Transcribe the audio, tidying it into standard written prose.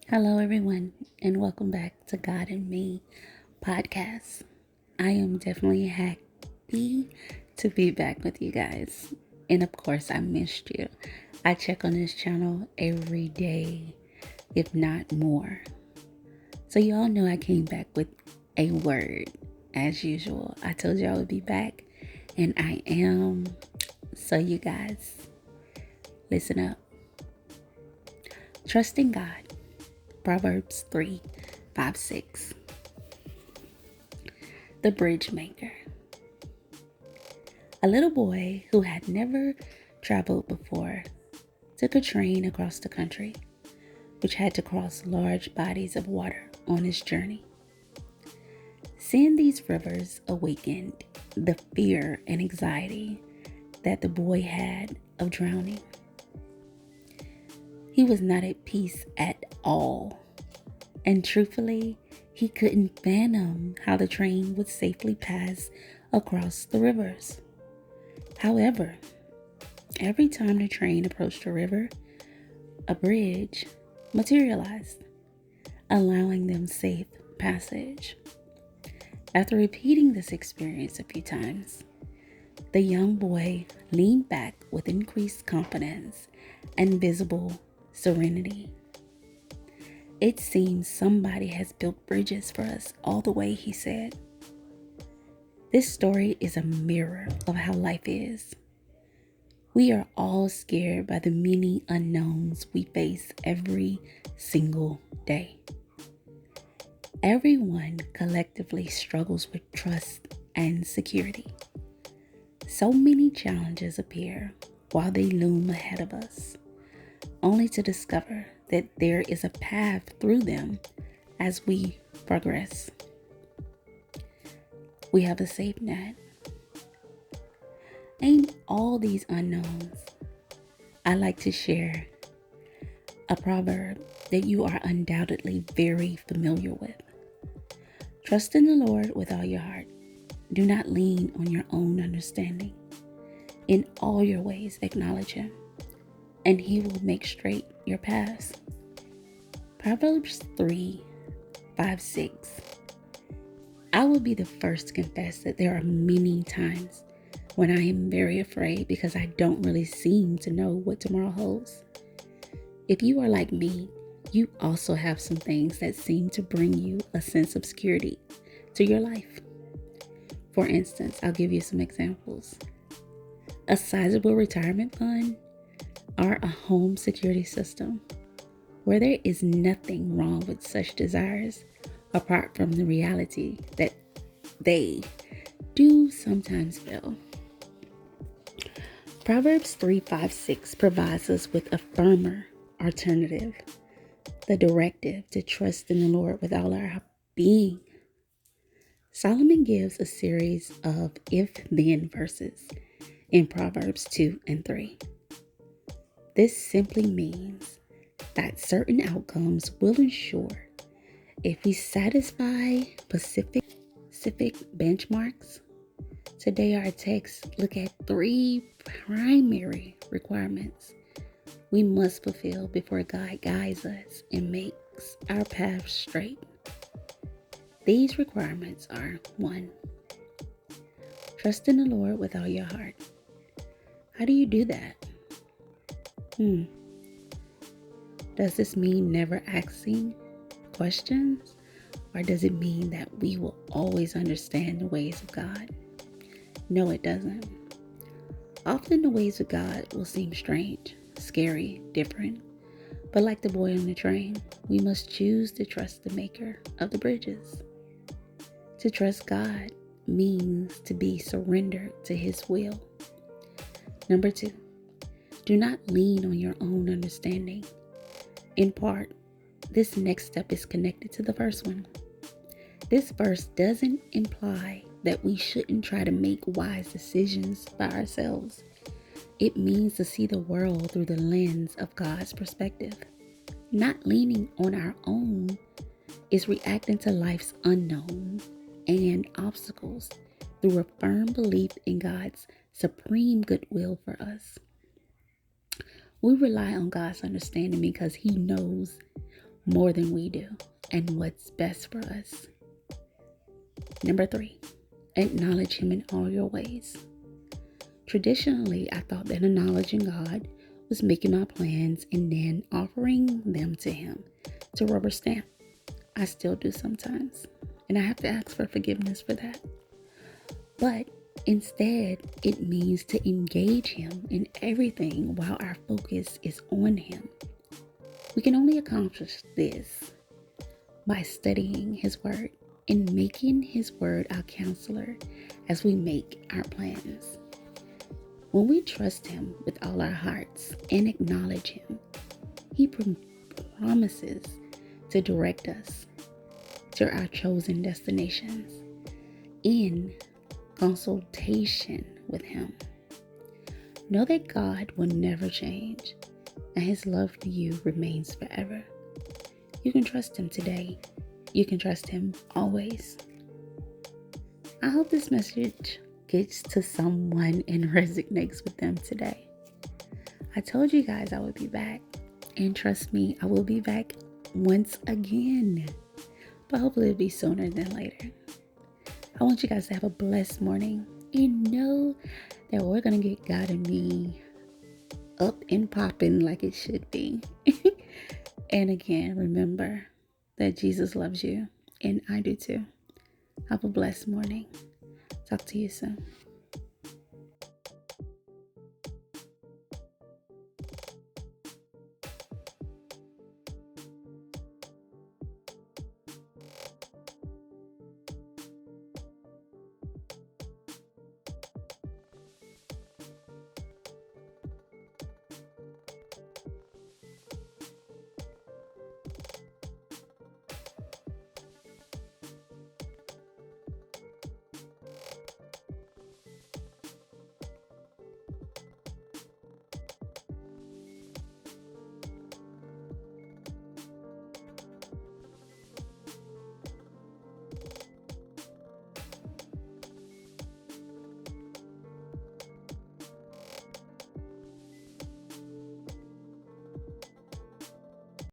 Hello, everyone, and welcome back to God and Me podcast. I am definitely happy to be back with you guys. And of course, I missed you. I check on this channel every day, if not more. So, you all know I came back with a word as usual. I told you I would be back, and I am. So, you guys, listen up. Trusting God. Proverbs 3, 5, 6. The Bridge Maker. A little boy who had never traveled before took a train across the country, which had to cross large bodies of water on his journey. Seeing these rivers awakened the fear and anxiety that the boy had of drowning. He was not at peace at all, and truthfully, he couldn't fathom how the train would safely pass across the rivers. However, every time the train approached a river, a bridge materialized, allowing them safe passage. After repeating this experience a few times, the young boy leaned back with increased confidence and visible serenity. It seems somebody has built bridges for us all the way, he said. This story is a mirror of how life is. We are all scared by the many unknowns we face every single day. Everyone collectively struggles with trust and security. So many challenges appear while they loom ahead of us, only to discover that there is a path through them as we progress. We have a safe net. In all these unknowns, I like to share a proverb that you are undoubtedly very familiar with. Trust in the Lord with all your heart. Do not lean on your own understanding. In all your ways, acknowledge Him, and He will make straight your paths. Proverbs 3, 5, 6. I will be the first to confess that there are many times when I am very afraid because I don't really seem to know what tomorrow holds. If you are like me, you also have some things that seem to bring you a sense of security to your life. For instance, I'll give you some examples. A sizable retirement fund or a home security system, where there is nothing wrong with such desires apart from the reality that they do sometimes fail. Proverbs 3, 5, 6 provides us with a firmer alternative, the directive to trust in the Lord with all our being. Solomon gives a series of if-then verses in Proverbs 2 and 3. This simply means that certain outcomes will ensure if we satisfy specific benchmarks. Today our texts look at 3 primary requirements we must fulfill before God guides us and makes our path straight. These requirements are: 1. Trust in the Lord with all your heart. How do you do that? Does this mean never asking questions? Or does it mean that we will always understand the ways of God? No, it doesn't. Often the ways of God will seem strange, scary, different. But like the boy on the train, we must choose to trust the maker of the bridges. To trust God means to be surrendered to His will. Number 2, do not lean on your own understanding. In part, this next step is connected to the first one. This verse doesn't imply that we shouldn't try to make wise decisions by ourselves. It means to see the world through the lens of God's perspective. Not leaning on our own is reacting to life's unknown and obstacles through a firm belief in God's supreme goodwill for us. We rely on God's understanding because He knows more than we do and what's best for us. Number 3, acknowledge Him in all your ways. Traditionally, I thought that acknowledging God was making my plans and then offering them to Him to rubber stamp. I still do sometimes, and I have to ask for forgiveness for that. But instead, it means to engage Him in everything while our focus is on Him. We can only accomplish this by studying His Word and making His Word our counselor as we make our plans. When we trust Him with all our hearts and acknowledge Him, He promises to direct us to our chosen destinations in consultation with Him. Know that God will never change and His love to you remains forever. You can trust Him today. You can trust Him always. I hope this message gets to someone and resonates with them today. I told you guys I would be back, and trust me, I will be back once again, but hopefully it'll be sooner than later. I want you guys to have a blessed morning and know that we're going to get God and me up and popping like it should be. And again, remember that Jesus loves you, and I do too. Have a blessed morning. Talk to you soon.